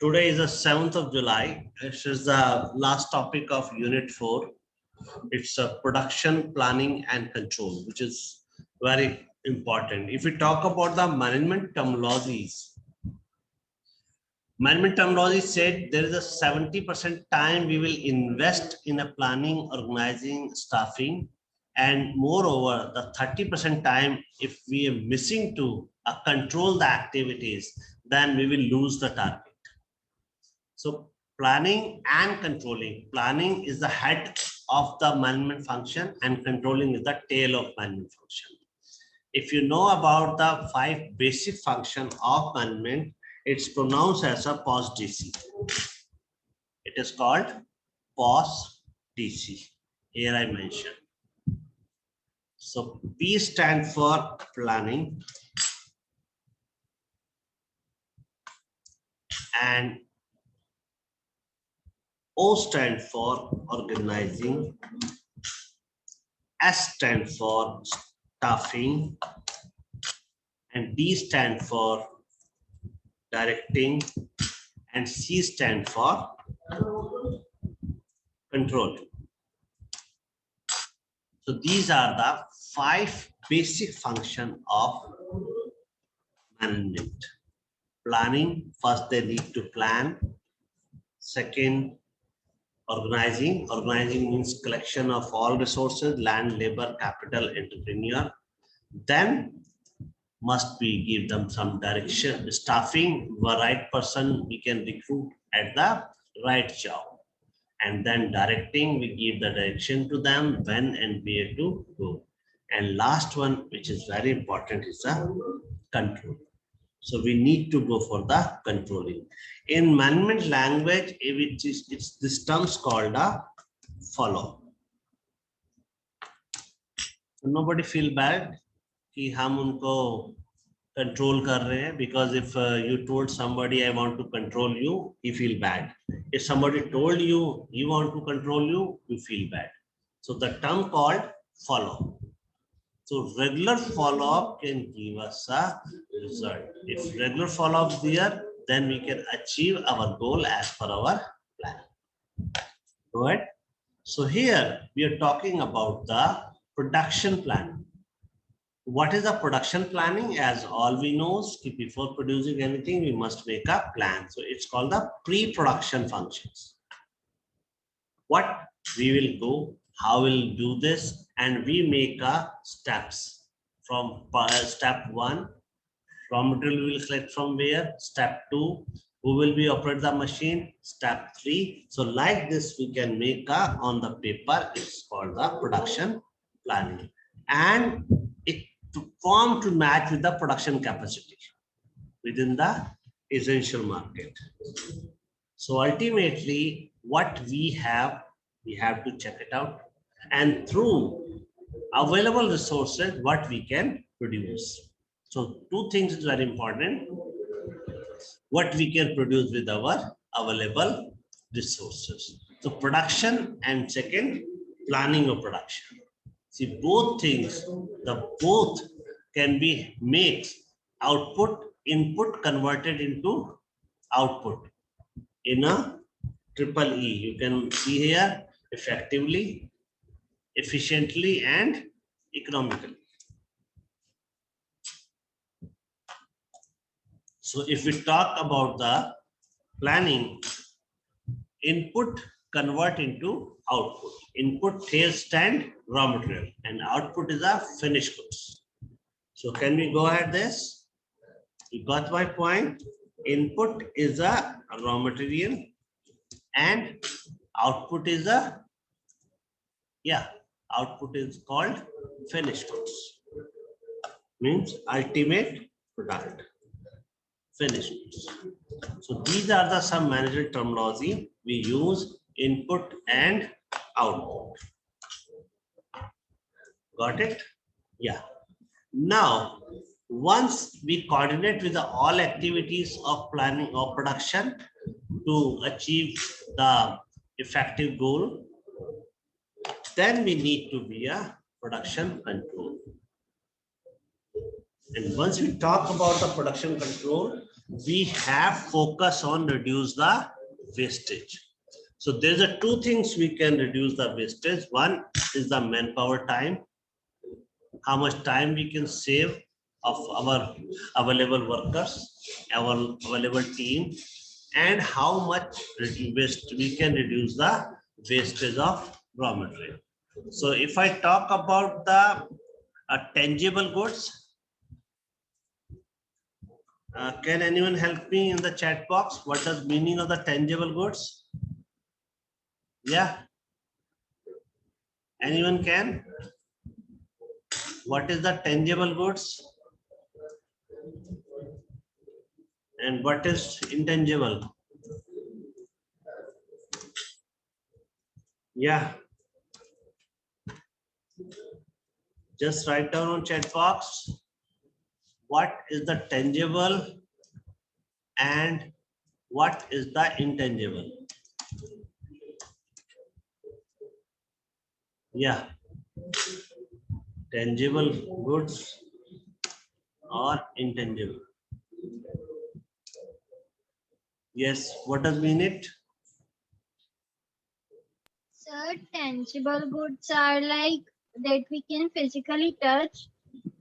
Today is the 7th of July. This is the last topic of Unit 4. It's a production planning and control, which is very important. If we talk about the management terminology said there is a 70% time we will invest in a planning, organizing, staffing, and moreover, the 30% time if we are missing to control the activities, then we will lose the target. So planning and controlling. Planning is the head of the management function and controlling is the tail of management function. If you know about the 5 basic functions of management, it's pronounced as a POS DC. It is called POS DC. Here I mentioned. So P stands for planning and O stands for organizing, S stands for staffing, and D stands for directing, and C stands for control. So these are the 5 basic functions of management. Planning, first they need to plan. Second, organizing. Organizing means collection of all resources, land, labor, capital, entrepreneur. Then must we give them some direction. Staffing, the right person we can recruit at the right job. And then directing, we give the direction to them when and where to go. And last one, which is very important, is the control. So we need to go for the controlling. In management language, it's this term's called a follow. So nobody feel bad कि हम उनको control कर रहे हैं, because if you told somebody I want to control you, he feel bad. If somebody told you he want to control you, you feel bad. So the term called follow. So regular follow-up can give us a result. If regular follow-up is there, then we can achieve our goal as per our plan. Go ahead. So here we are talking about the production planning. What is the production planning? As all we know, before producing anything, we must make a plan. So it's called the pre-production functions. What we will go, how we'll do this, and we make a steps. From step 1, raw material we will select from where. Step 2, who will be operate the machine. Step 3. So like this, we can make a on the paper. It's called the production planning, and it to form to match with the production capacity within the essential market. So ultimately, what we have to check it out, and through available resources, what we can produce. So 2 things is very important. What we can produce with our available resources. So production, and second, planning of production. See, both things, both can be made output, input converted into output in a triple E. You can see here effectively, efficiently, and economically. So if we talk about the planning, input convert into output. Input here stand raw material and output is a finished goods. So can we go ahead this? You got my point? Input is a raw material and output is a, output is called finished goods. Means ultimate product. Finished goods. So these are the some management terminology we use: input and output. Got it? Yeah. Now, once we coordinate with all activities of planning or production to achieve the effective goal, then we need to be a production control. And once we talk about the production control, we have focus on reduce the wastage. So there's a two things we can reduce the wastage. One is the manpower time, how much time we can save of our available workers, our available team, and how much waste we can reduce the wastage of raw material. So if I talk about the tangible goods, can anyone help me in the chat box? What does meaning of the tangible goods? Yeah. Anyone can? What is the tangible goods? And what is intangible? Yeah. Just write down on chat box. What is the tangible and what is the intangible? Yeah. Tangible goods or intangible? Yes. What does mean it? Sir, tangible goods are like that we can physically touch,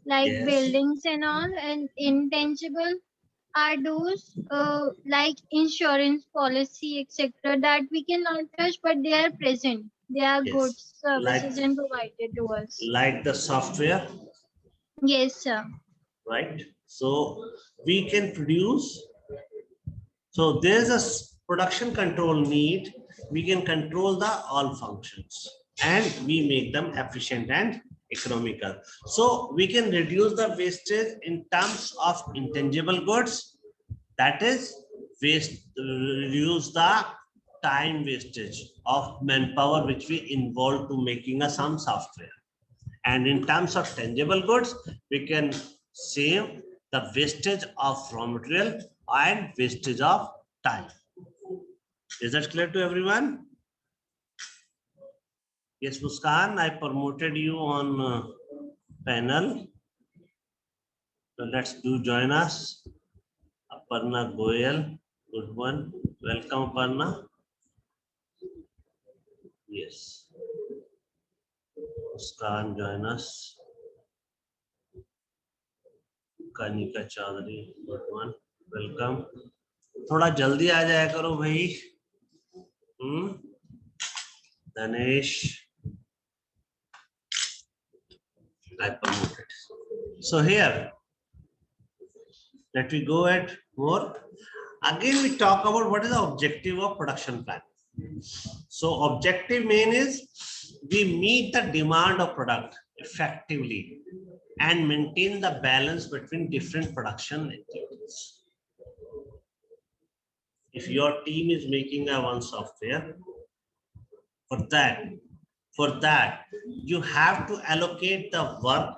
like Yes. buildings and all, and intangible are those like insurance policy, etc., that we cannot touch, but they are present. They are Yes. goods, services, and provided to us. Like the software, Yes, sir. right? So we can produce. So there's a production control need. We can control the all functions and we make them efficient and economical. So we can reduce the wastage in terms of intangible goods. That is reduce the time wastage of manpower which we involve to making a some software. And in terms of tangible goods, we can save the wastage of raw material and wastage of time. Is that clear to everyone? Yes, Muskan, I promoted you on panel. So let's do join us. Aparna Goyal, good one. Welcome, Aparna. Yes. Muskan, join us. Kanika Chaudhary, good one. Welcome. थोड़ा जल्दी आ जाया करो भाई. Danesh, I promoted. So here, let me go at more. Again, we talk about what is the objective of production plan. So objective main is we meet the demand of product effectively and maintain the balance between different production activities. If your team is making a one software, for that, you have to allocate the work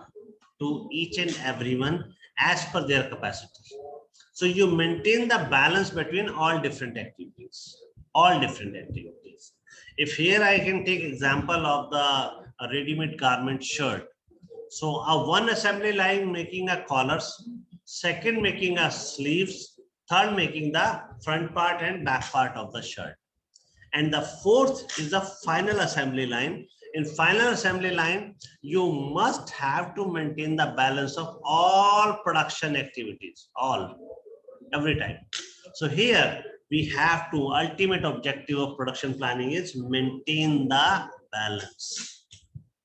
to each and everyone as per their capacity. So you maintain the balance between all different activities. If here I can take example of the ready-made garment shirt. So a one assembly line making a collars, second making a sleeves, third making the front part and back part of the shirt. And the fourth is the final assembly line. In final assembly line, you must have to maintain the balance of all production activities, every time. So here we have to, ultimate objective of production planning is maintain the balance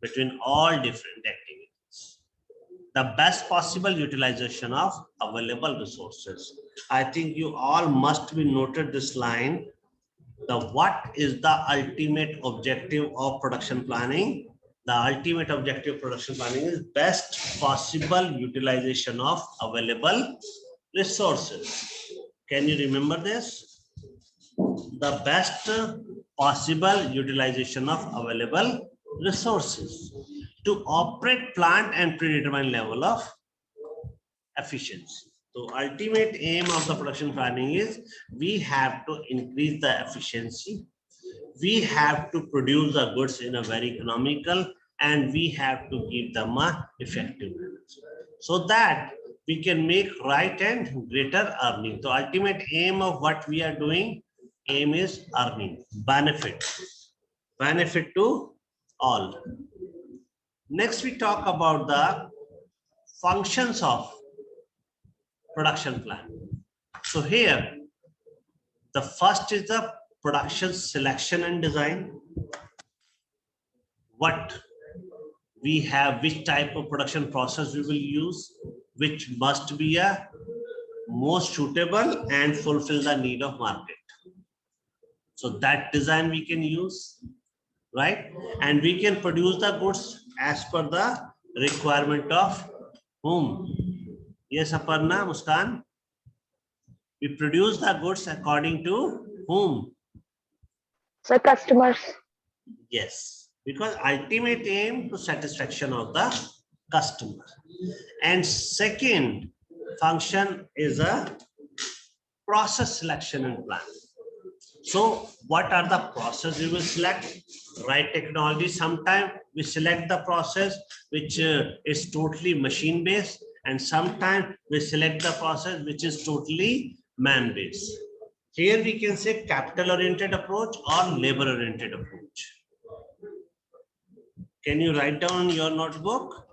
between all different activities. The best possible utilization of available resources. I think you all must be noted this line. What is the ultimate objective of production planning? The ultimate objective of production planning is best possible utilization of available resources. Can you remember this? The best possible utilization of available resources to operate plant and predetermined level of efficiency. So ultimate aim of the production planning is we have to increase the efficiency. We have to produce the goods in a very economical and we have to give them a effective manner so that we can make right and greater earning. The ultimate aim of what we are doing, aim is earning, benefit to all. Next, we talk about the functions of production plan. So here, the first is the production selection and design. What we have, which type of production process we will use, which must be a most suitable and fulfill the need of market. So that design we can use, right? And we can produce the goods as per the requirement of whom? Yes, Aparna, Muskan. We produce the goods according to whom? So customers. Yes, because ultimate aim to satisfaction of the customer. And second function is a process selection and plan. So what are the process we will select? Right technology. Sometimes we select the process which is totally machine based, and sometimes we select the process which is totally man based. Here we can say capital oriented approach or labor oriented approach. Can you write down your notebook?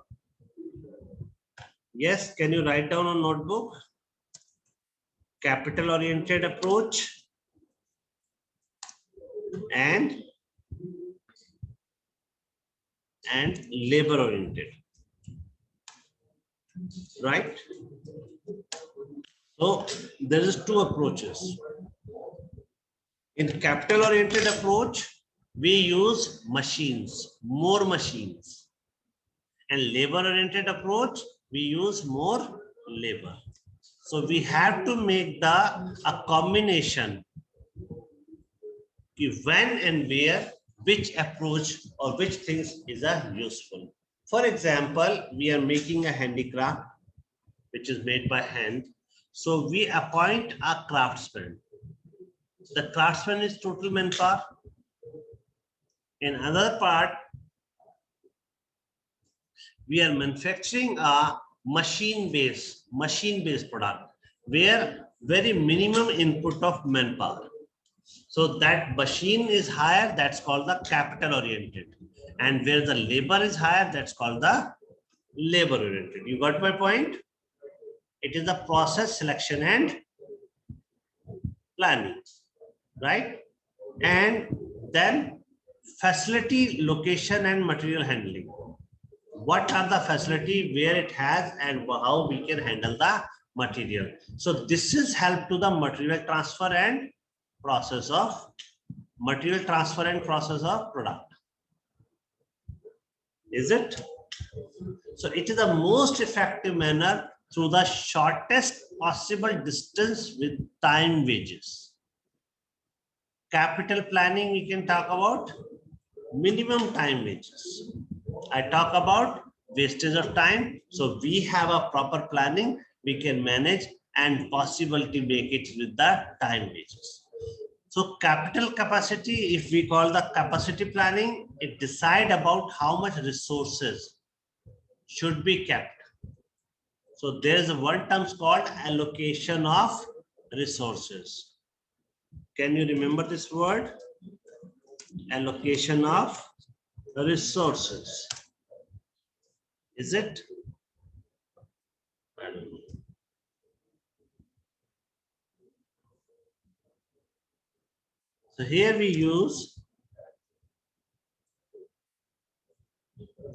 Yes, can you write down on notebook? Capital oriented approach and labor oriented, right? So there is two approaches. In capital oriented approach, we use machines, more machines, and labor oriented approach, we use more labor. So we have to make a combination when and where which approach or which things is useful. For example, we are making a handicraft which is made by hand. So we appoint a craftsman. The craftsman is total manpower. In another part, we are manufacturing a machine-based product where very minimum input of manpower. So that machine is higher, that's called the capital oriented. And where the labor is higher, that's called the labor oriented. You got my point? It is the process selection and planning, right? And then facility, location, and material handling. What are the facility, where it has, and how we can handle the material. So this is help to the material transfer and process of product. Is it? So it is the most effective manner through the shortest possible distance with time wages. Capital planning, we can talk about minimum time wages. I talk about wastage of time. So we have a proper planning, we can manage and possible to make it with the time wages. So capital capacity, if we call the capacity planning, it decide about how much resources should be kept. So there is one term called allocation of resources. Can you remember this word? Allocation of resources. Is it? I don't know. So here we use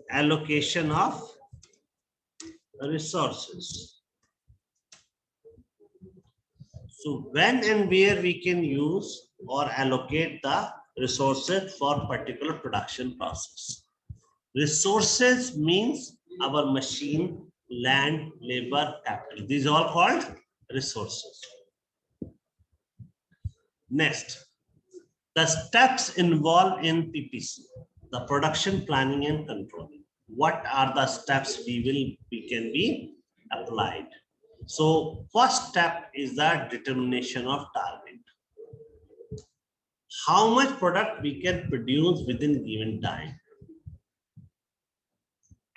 allocation of resources. So when and where we can use or allocate the resources for particular production process. Resources means our machine, land, labor, capital. These are all called resources. Next, the steps involved in PPC, the production planning and controlling. What are the steps we can be applied? So first step is the determination of target. How much product we can produce within given time.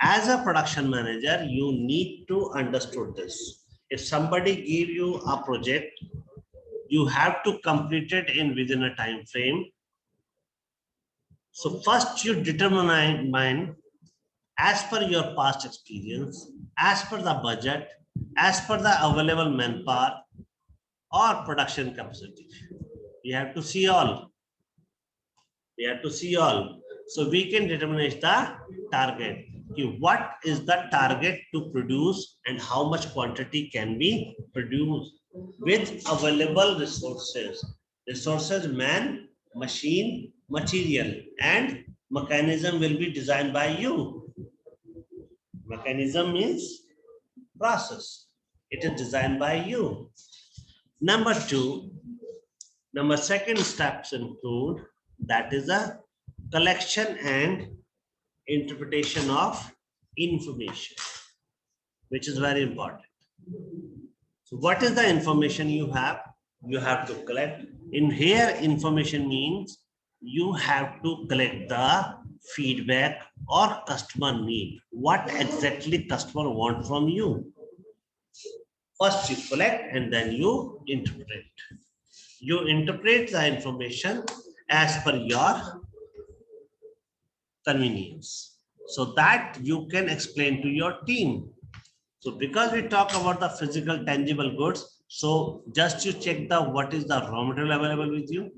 As a production manager, you need to understand this. If somebody give you a project, you have to complete it in within a time frame. So first you determine as per your past experience, as per the budget, as per the available manpower or production capacity. We have to see all. We have to see all. So we can determine the target. What is the target to produce and how much quantity can be produced with available resources. Resources, man, machine, material, and mechanism will be designed by you. Mechanism means process. It is designed by you. Number second steps include, that is a collection and interpretation of information, which is very important. So what is the information you have? You have to collect. In here, information means you have to collect the feedback or customer need. What exactly customer want from you? First you collect and then you interpret. You interpret the information as per your convenience, so that you can explain to your team. So because we talk about the physical tangible goods, so just you check the what is the raw material available with you.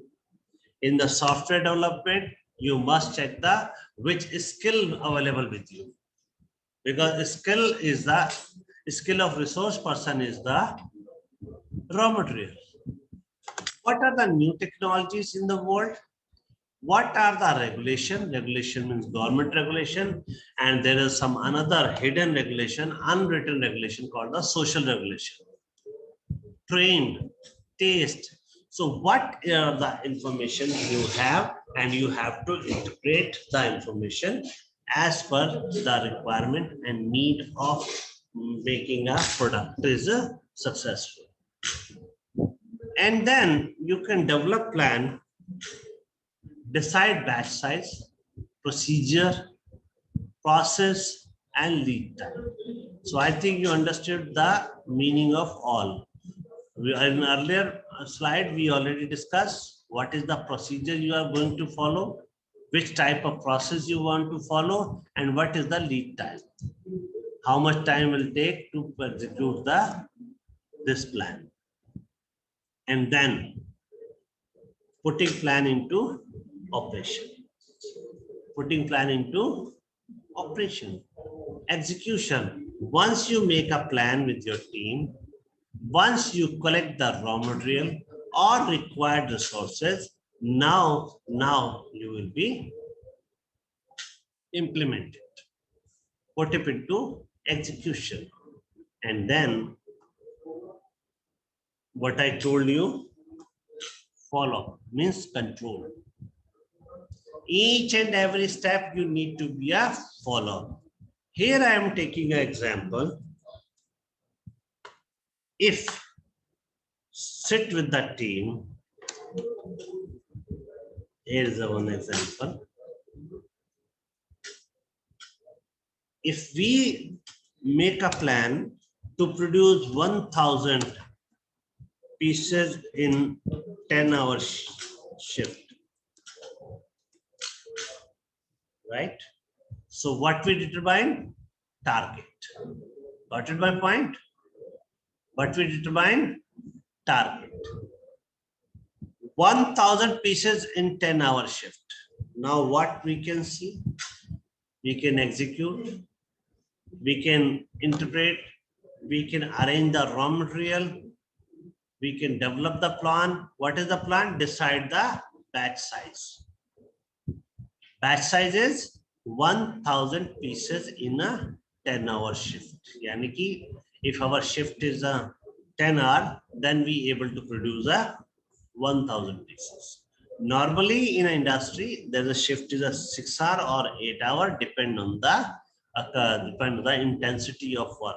In the software development, you must check the which skill available with you, because skill is the skill of resource person is the raw material. What are the new technologies in the world? What are the regulation? Regulation means government regulation, and there is some another hidden regulation, unwritten regulation called the social regulation. Trained, taste. So what are the information you have, and you have to integrate the information as per the requirement and need of making a product is successful. And then you can develop plan, decide batch size, procedure, process, and lead time. So I think you understood the meaning of all. In an earlier slide, we already discussed what is the procedure you are going to follow, which type of process you want to follow, and what is the lead time. How much time will take to execute this plan. And then putting plan into operation. Putting plan into operation. Execution. Once you make a plan with your team, once you collect the raw material or required resources, now you will be implemented. Put it into execution. And then what I told you, follow means control. Each and every step you need to be a follow. Here I am taking an example. If sit with the team, here is one example. If we make a plan to produce 1,000 pieces in 10-hour shift, right? So what we determine? Target. Got it my point? What we determine? Target. 1,000 pieces in 10-hour shift. Now what we can see? We can execute, we can interpret, we can arrange the raw material, we can develop the plan. What is the plan? Decide the batch size. Batch size is 1,000 pieces in a 10-hour shift. Yani ki if our shift is a 10-hour, then we able to produce a 1,000 pieces. Normally in an industry, there's a shift is a 6-hour or 8-hour, depend on the intensity of work.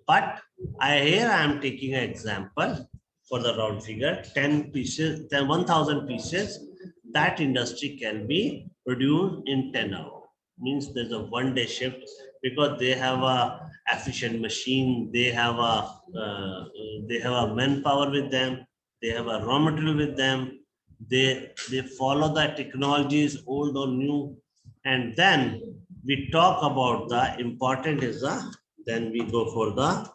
But here I am taking an example for the round figure, 10 pieces, then 1,000 pieces, that industry can be produced in 10 hours. means there's a 1-day shift, because they have a efficient machine, they have a manpower with them, they have a raw material with them, they follow the technologies, old or new, and then we talk about the important is the, then we go for the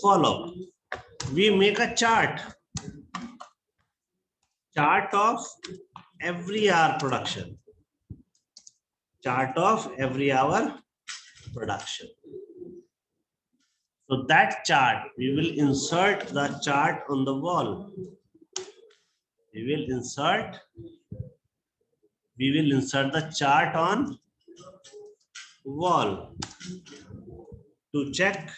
follow. We make a chart of every hour production. Chart of every hour production. So that chart, we will insert the chart on the wall. We will insert the chart on wall to check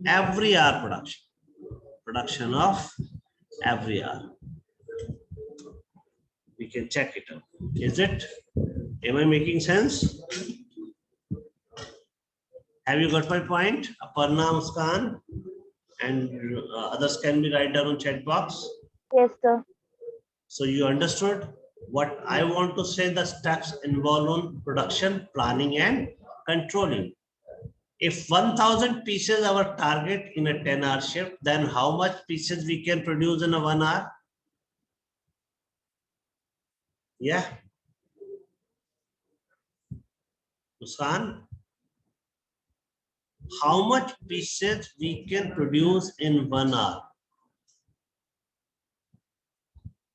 every hour production of every hour. We can check it out. Is it? Am I making sense? Have you got my point? Aparna, Muskan, and others can be write down on chat box. Yes, sir. So you understood what I want to say, the steps involved on production, planning and controlling. If 1000 pieces our target in a 10-hour shift, then how much pieces we can produce in a 1 hour? Yeah. Muskan, how much pieces we can produce in 1 hour?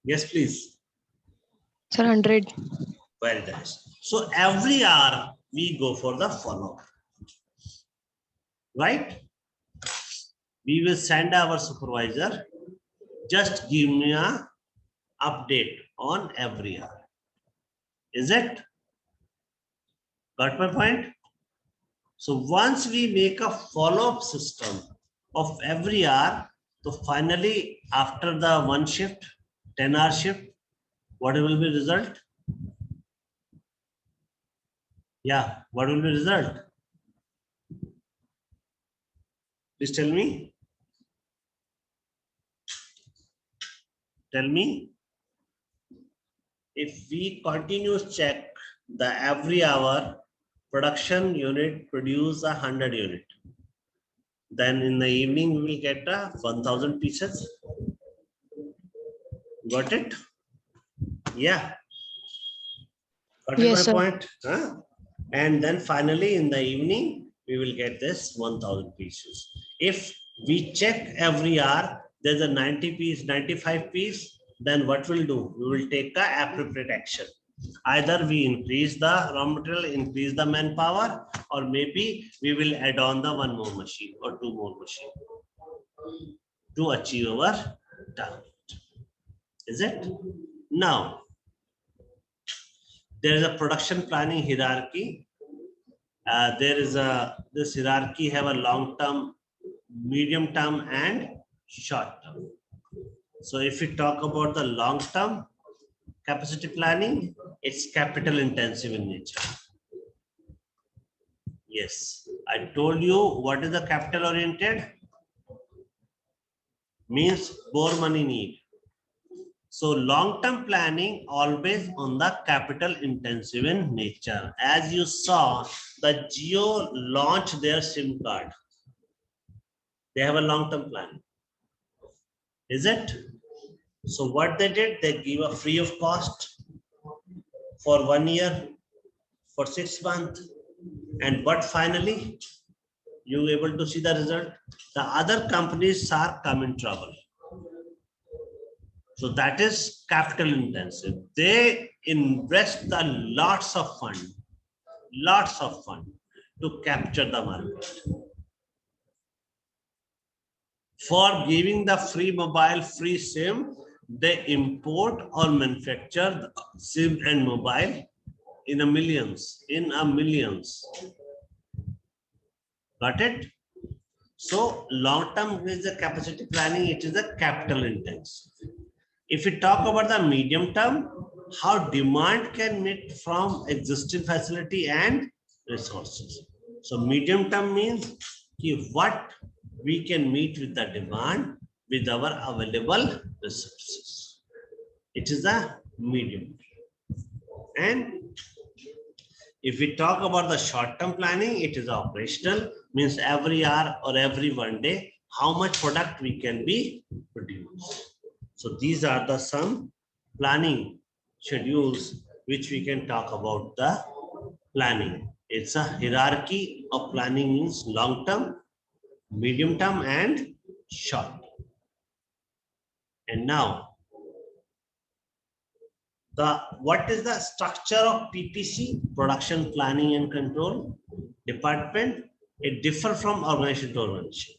Yes, please. Sir, 100. Very nice. So every hour we go for the follow-up. Right? We will send our supervisor, just give me a update on every hour. Is it? Got my point? So once we make a follow-up system of every hour, so finally after the 1 shift, 10-hour shift, what will be result? Yeah, what will be result? Please tell me. Tell me. If we continue check the every hour production unit produce 100 unit, then in the evening we will get 1000 pieces. Got it? Yeah. Got Yes, my sir. point? Huh? And then finally in the evening we will get this 1000 pieces. If we check every hour, there's a 90 piece, 95 piece, then what we'll do? We will take the appropriate action. Either we increase the raw material, increase the manpower, or maybe we will add on the 1 more machine or 2 more machine to achieve our target. Is it? Now, there is a production planning hierarchy. This hierarchy have a long term, medium term, and short term. So if we talk about the long term capacity planning, it's capital intensive in nature. Yes, I told you what is the capital oriented? Means more money need. So long-term planning always on the capital intensive in nature. As you saw, the Jio launched their SIM card. They have a long-term plan. Is it? So what they did, they give a free of cost for 1 year, for 6 months. And what finally, you able to see the result? The other companies are come in trouble. So that is capital intensive. They invest the lots of fund to capture the market. For giving the free mobile, free SIM, they import or manufacture SIM and mobile in a millions. Got it? So long-term is the capacity planning, it is a capital intensive. If we talk about the medium term, how demand can meet from existing facility and resources. So medium term means what we can meet with the demand with our available resources. It is a medium. And if we talk about the short-term planning, it is operational, means every hour or every 1 day, how much product we can be produced. So these are the some planning schedules which we can talk about the planning. It's a hierarchy of planning, means long-term, medium-term, and short. And now, what is the structure of PPC, production planning and control department? It differs from organization to organization.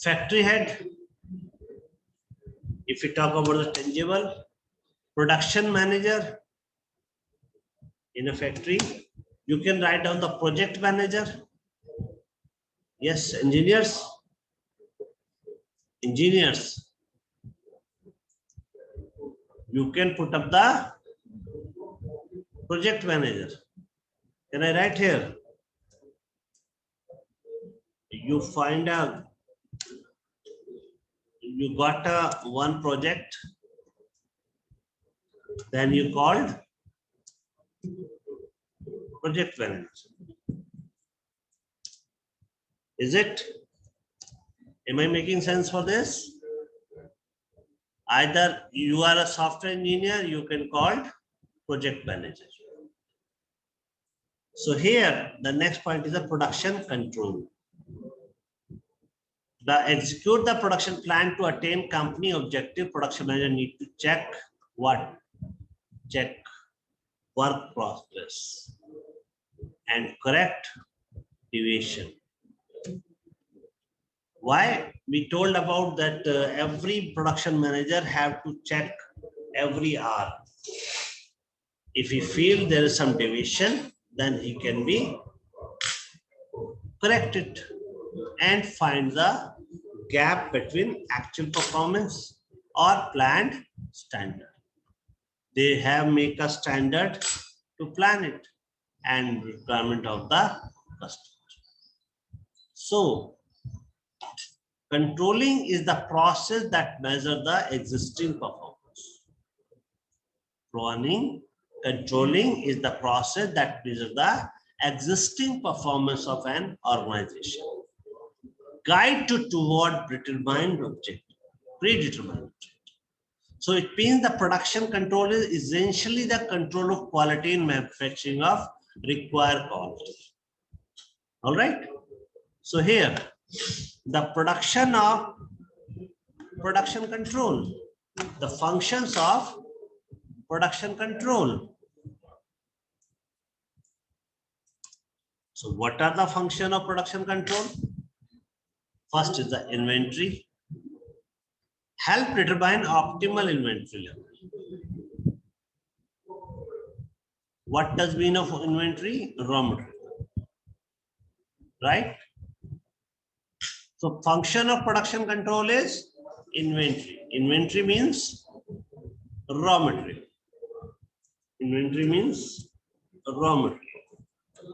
Factory head, if we talk about the tangible, production manager in a factory, you can write down the project manager. Yes, engineers. You can put up the project manager. Can I write here? You find a, you got a one project, then you called project manager. Is it? Am I making sense for this? Either you are a software engineer, you can call project manager. So here, the next point is the production control. The execute the production plan to attain company objective. Production manager need to check what? Check work progress and correct deviation. Why? We told about that every production manager have to check every hour. If he feel there is some deviation, then he can be corrected and find the gap between actual performance or planned standard. They have make a standard to plan it and requirement of the customer. So controlling is the process that measures the existing performance. Controlling is the process that measures the existing performance of an organization. Guide toward predetermined objective. So it means the production control is essentially the control of quality in manufacturing of required quality. All right. So here, the production control, the functions of production control. So what are the functions of production control? First is the inventory. Help determine optimal inventory level. What does mean of inventory? Raw material. Right? So function of production control is inventory. Inventory means raw material. Inventory means raw material.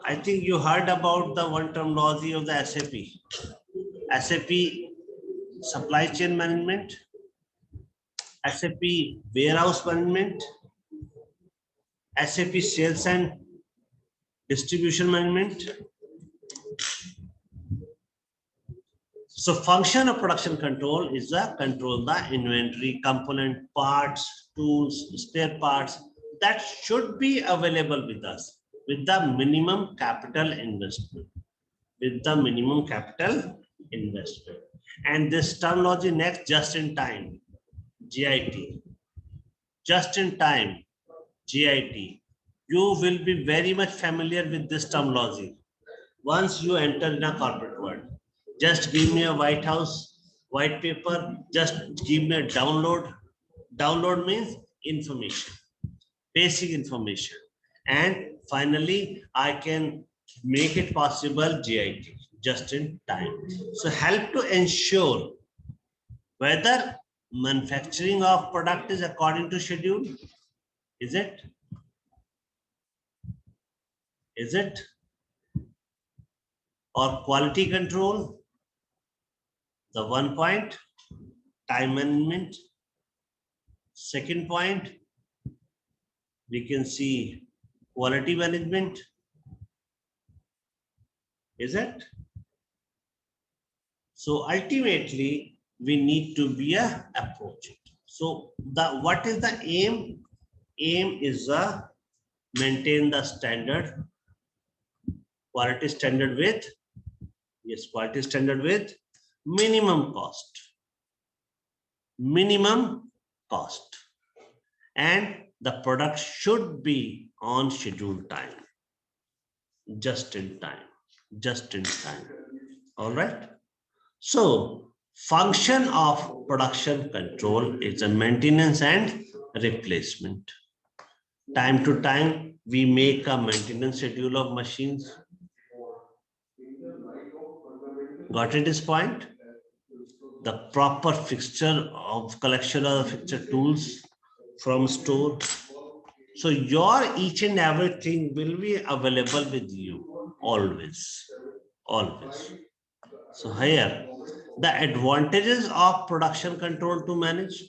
I think you heard about the one terminology of the SAP. SAP supply chain management, SAP warehouse management, SAP sales and distribution management. So function of production control is the control the inventory, component, parts, tools, spare parts that should be available with us with the minimum capital investment. And this terminology next, just in time, JIT. Just in time, JIT. You will be very much familiar with this terminology once you enter in a corporate world. Just give me a white paper, just give me a download. Download means information, basic information. And finally, I can make it possible JIT, just in time. So help to ensure whether manufacturing of product is according to schedule. Is it? Or quality control? The 1 point, time management. Second point, we can see quality management. Is it? So ultimately, we need to be a approach it. So what is the aim? Aim is maintain the standard, quality standard with, yes, quality standard with minimum cost. Minimum cost. And the product should be on schedule time. Just in time. Just in time. All right. So function of production control is a maintenance and replacement. Time to time, we make a maintenance schedule of machines. Got it, this point? The proper fixture of collection of fixture tools from store. So your each and everything will be available with you always, always. So here, the advantages of production control to manage.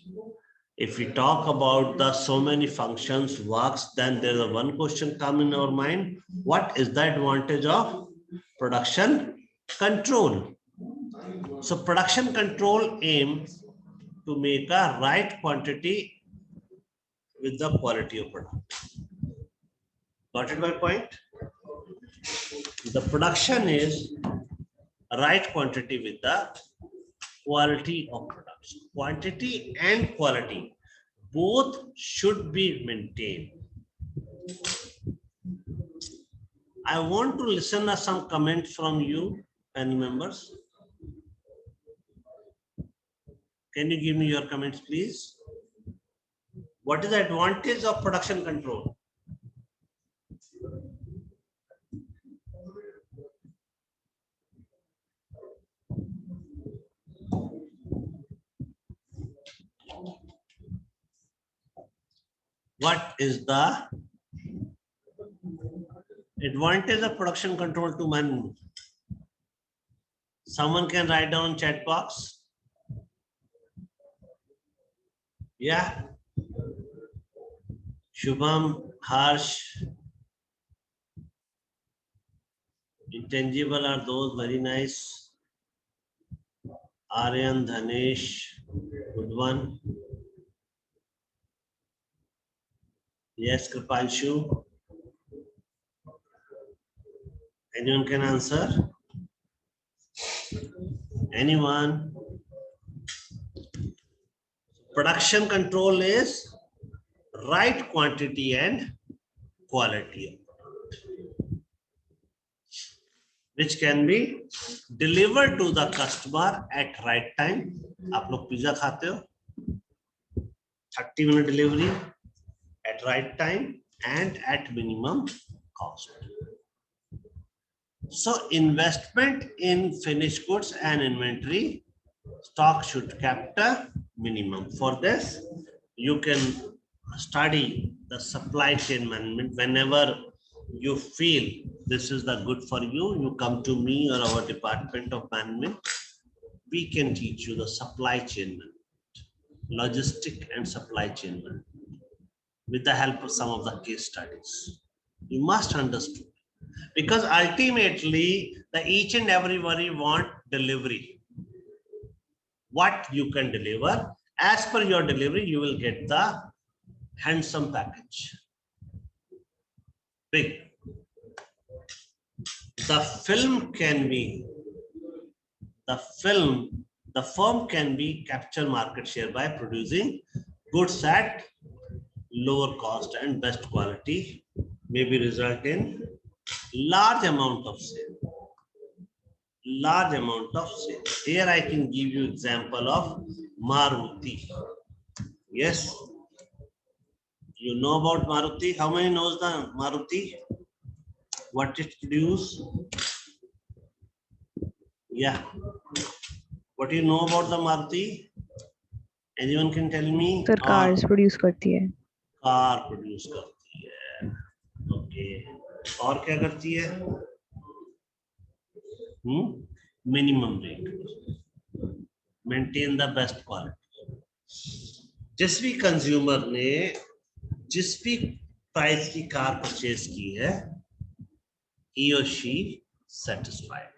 If we talk about the so many functions works, then there's a one question come in our mind. What is the advantage of production control? So production control aims to make a right quantity with the quality of product. Got it my point? The production is right quantity with the quality of products. Quantity and quality both should be maintained. I want to listen to some comments from you, panel members. Can you give me your comments, please? What is the advantage of production control? What is the advantage of production control to man? Someone can write down chat box. Yeah. Shubham, Harsh. Intangible are those, very nice. Aryan, Dhanesh, good one. Yes, Kripanshu. Anyone can answer? Anyone? Production control is right quantity and quality of product, which can be delivered to the customer at right time. आप लोग pizza खाते हो, 30-minute delivery at right time and at minimum cost. So investment in finished goods and inventory stock should kept a minimum. For this, you can study the supply chain management. Whenever you feel this is the good for you, you come to me or our department of management. We can teach you the supply chain management, logistic and supply chain management, with the help of some of the case studies. You must understand, because ultimately the each and everybody want delivery. What you can deliver, as per your delivery, you will get the handsome package. Big. The firm can be capture market share by producing goods at lower cost and best quality, maybe result in large amount of sale. Large amount of sale. Here I can give you example of Maruti. Yes. You know about Maruti? How many knows the Maruti? What it produce? Yeah. What do you know about the Maruti? Anyone can tell me? Sir, cars produce करती है. Car produce करती है. Okay. और क्या करती है? Minimum rate. Maintain the best quality. जिस भी कंज्यूमर ने जिस भी प्राइस की कार परचेज की है, he or she satisfied.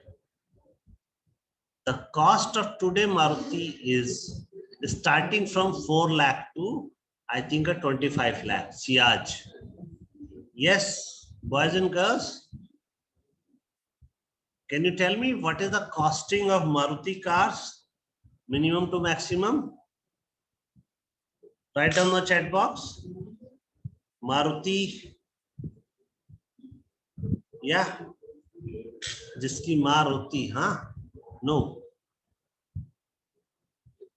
The cost of today Maruti is starting from 4 lakh to I think a 25 lakh. Siaj. Yes, boys and girls, can you tell me what is the costing of Maruti cars, minimum to maximum? Write down the chat box. Maruti, yeah, जिसकी मारुति, हाँ, no.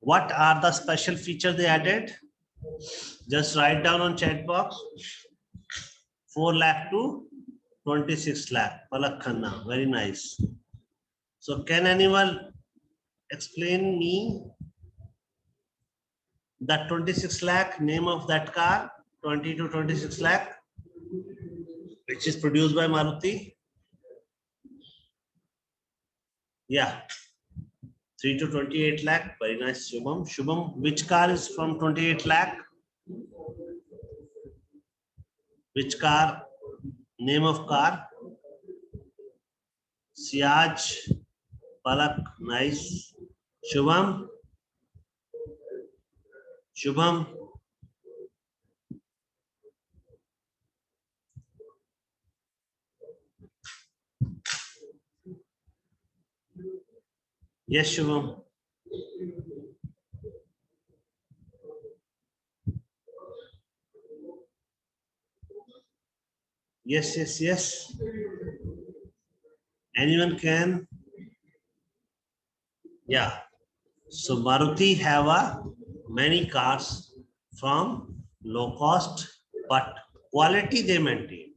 What are the special features they added? Just write down on chat box. 4 lakh to 26 lakh. Palak Khanna, very nice. So can anyone explain me that 26 lakh name of that car? 20 to 26 lakh, which is produced by Maruti. Yeah, 3 to 28 lakh. Very nice, Shubham. Shubham, which car is from 28 lakh? Which car? Name of car? Siaj, Palak, nice. Shubham? Shubham? Yes, Shubham. Yes, yes, yes. Anyone can? Yeah. So Maruti have many cars from low cost, but quality they maintain.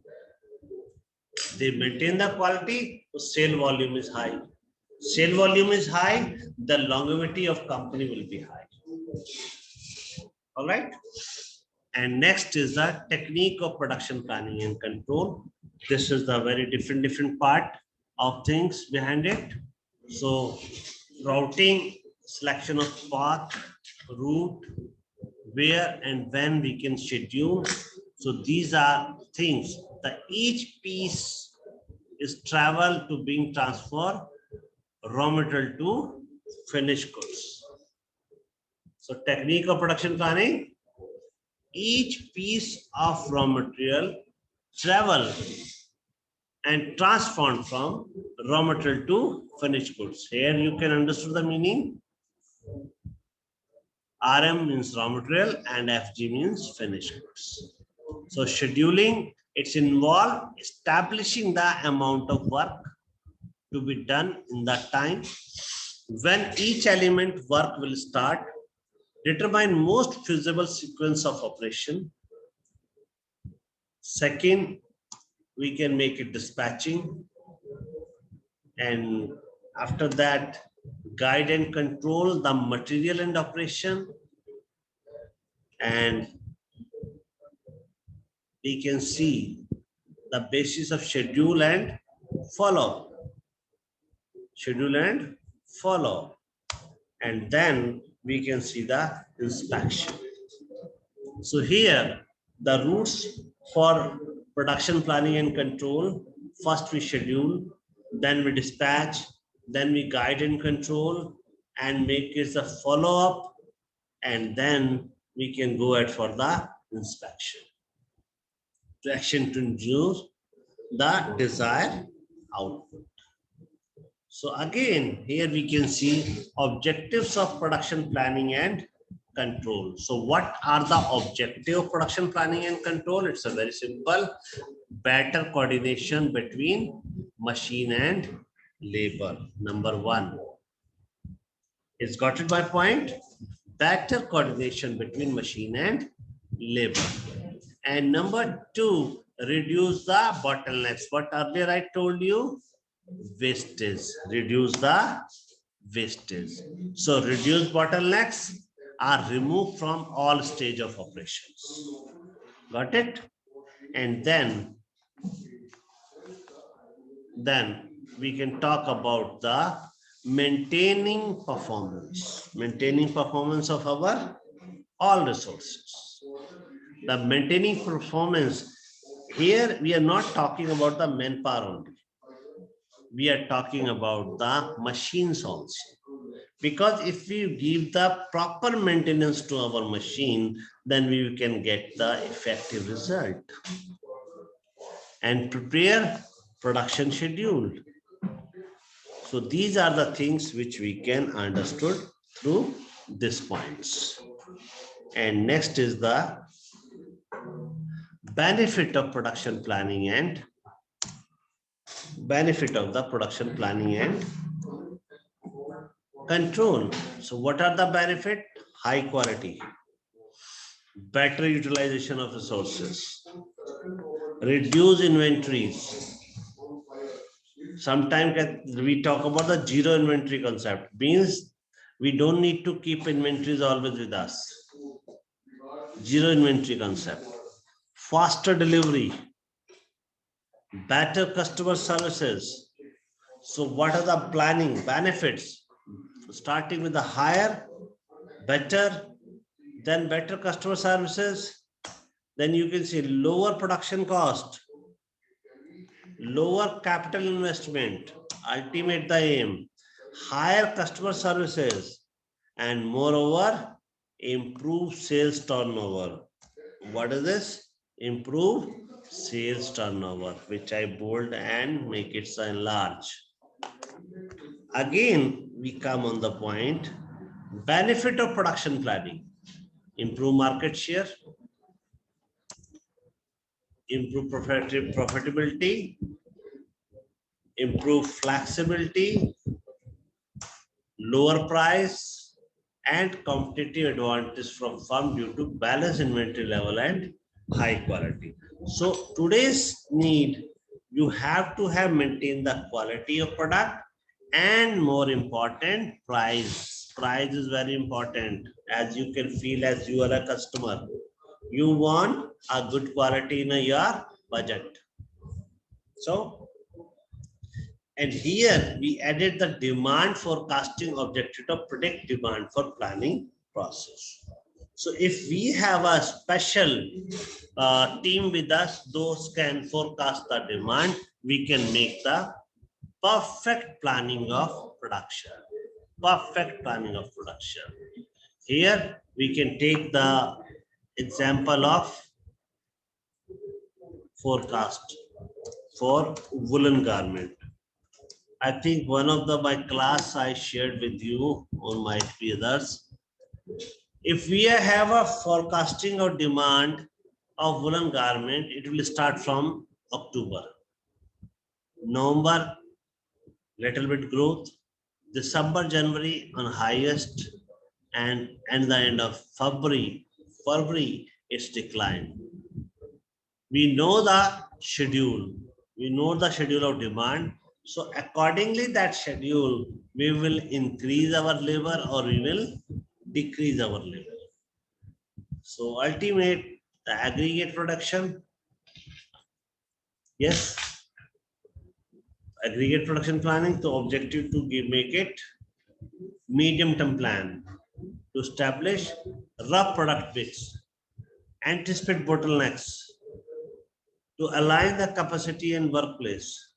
They maintain the quality, so sale volume is high. Sale volume is high, the longevity of company will be high. All right. And next is the technique of production planning and control. This is the very different part of things behind it. So routing, selection of path, route, where and when we can schedule. So these are things that each piece is travel to being transferred raw material to finished goods. So technique of production planning, each piece of raw material travel and transformed from raw material to finished goods. Here you can understand the meaning. RM means raw material and FG means finished goods. So scheduling, it's involved establishing the amount of work to be done in that time, when each element work will start, determine most feasible sequence of operation. Second, we can make it dispatching, and after that, guide and control the material and operation, and we can see the basis of schedule and follow. Schedule and follow, and then we can see the inspection. So here the routes for production planning and control, first we schedule, then we dispatch, then we guide and control and make it a follow-up, and then we can go ahead for the inspection. Action to induce the desired output. So again, here we can see objectives of production planning and control. So what are the objectives of production planning and control? It's a very simple, better coordination between machine and labor. Number one. It's got it by point? Better coordination between machine and labor. And number two, reduce the bottlenecks. What earlier I told you? Wastage. Reduce the wastage. So reduce bottlenecks are removed from all stage of operations. Got it? And then we can talk about the maintaining performance of our all resources. The maintaining performance here we are not talking about the manpower only. We are talking about the machines also. Because if we give the proper maintenance to our machine, then we can get the effective result and prepare production schedule. So these are the things which we can understood through these points. And next is the benefit of production planning and control. So what are the benefit? High quality, better utilization of resources, reduce inventories. Sometimes we talk about the zero inventory concept, means we don't need to keep inventories always with us. Zero inventory concept, faster delivery, better customer services. So what are the planning benefits? Starting with the higher, better, then better customer services. Then you can see lower production cost, lower capital investment, ultimate the aim, higher customer services, and moreover, improve sales turnover. What is this? Improve sales turnover, which I bold and make it large. Again, we come on the point, benefit of production planning, improve market share, improve profitability, improve flexibility, lower price, and competitive advantage from firm due to balanced inventory level and high quality. So today's need, you have to have maintained the quality of product and more important, price. Price is very important. As you can feel as you are a customer, you want a good quality in your budget. So, and here we added the demand forecasting objective to predict demand for planning process. So if we have a special team with us, those can forecast the demand, we can make the perfect planning of production. Perfect planning of production. Here we can take the example of forecast for woolen garment. I think one of my class I shared with you, or might be others. If we have a forecasting of demand of woolen garment, it will start from October. November, little bit growth. December, January on highest, and the end of February, it's decline. We know the schedule. We know the schedule of demand. So accordingly, that schedule, we will increase our labor or we will decrease our labor. So ultimate, the aggregate production. Yes. Aggregate production planning, the objective to make it medium-term plan to establish rough product mix, anticipate bottlenecks, to align the capacity and workplace.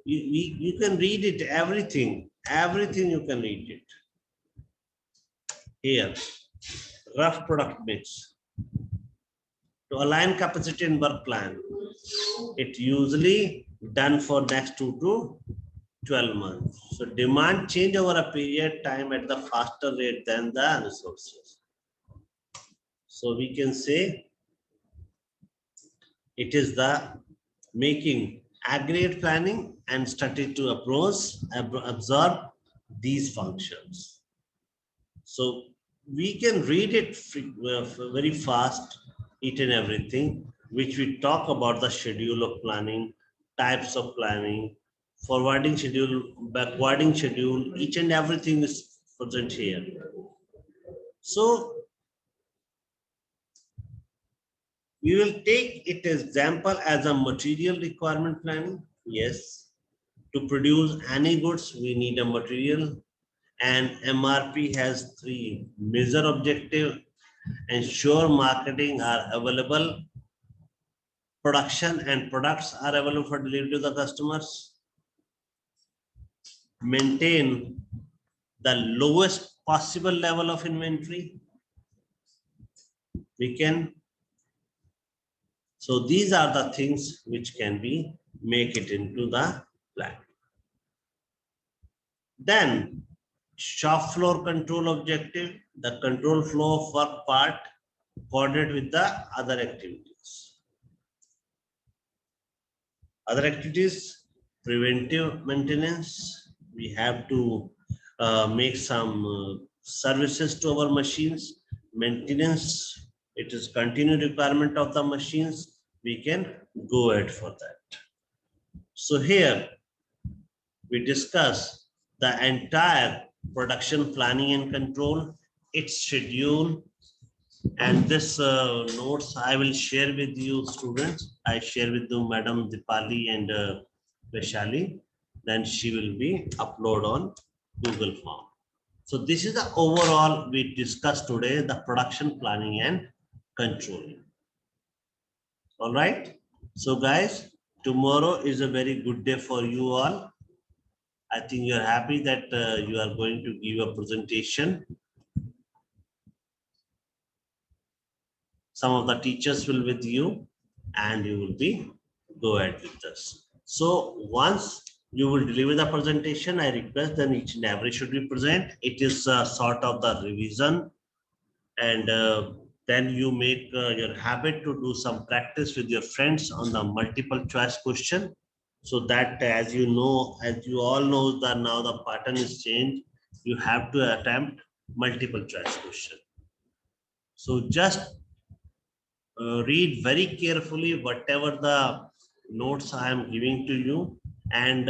You can read it, everything you can read it. Here, rough product mix. To align capacity and work plan. It usually done for next 2 to 12 months. So demand change over a period time at the faster rate than the resources. So we can say it is the making aggregate planning and strategy to absorb these functions. So we can read it very fast, each and everything, which we talk about the schedule of planning, types of planning, forwarding schedule, backwarding schedule, each and everything is present here. So we will take it as example as a material requirement planning. Yes, to produce any goods, we need a material, and MRP has 3 major objectives: ensure marketing are available, production and products are available for delivery to the customers. Maintain the lowest possible level of inventory. We can. So these are the things which can be make it into the plan. Then shop floor control objective, the control flow of work part coordinate with the other activities. Other activities, preventive maintenance. We have to make some services to our machines. Maintenance, it is continued requirement of the machines. We can go ahead for that. So here we discuss the entire production planning and control, its schedule, and this notes I will share with you students. I share with you Madam Dipali and Vaishali. Then she will be upload on Google Form. So this is the overall we discussed today, the production planning and controlling. All right. So guys, tomorrow is a very good day for you all. I think you're happy that you are going to give a presentation. Some of the teachers will with you and you will be go ahead with this. So once you will deliver the presentation, I request then each and every should be present. It is sort of the revision, and then you make your habit to do some practice with your friends on the multiple choice question. So that as you know, as you all know that now the pattern is changed, you have to attempt multiple choice question. So just read very carefully whatever the notes I am giving to you, and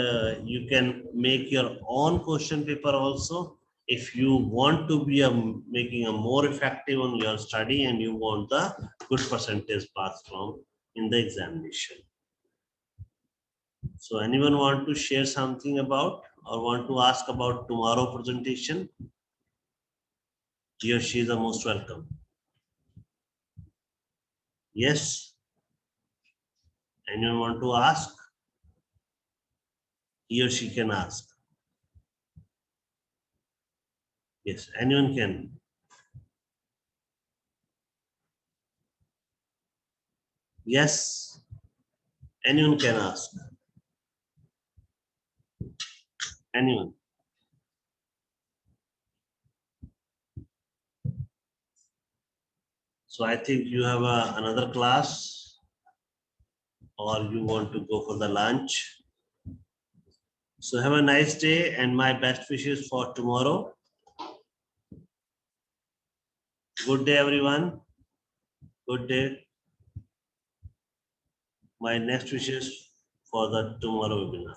you can make your own question paper also if you want to be making a more effective on your study and you want the good percentage pass from in the examination. So anyone want to share something about or want to ask about tomorrow presentation? He or she is the most welcome. Yes. Anyone want to ask? He or she can ask. Yes, anyone can. Yes, anyone can ask. Anyone. So I think you have another class or you want to go for the lunch. So have a nice day and my best wishes for tomorrow. Good day, everyone. Good day. My next wishes for the tomorrow webinar.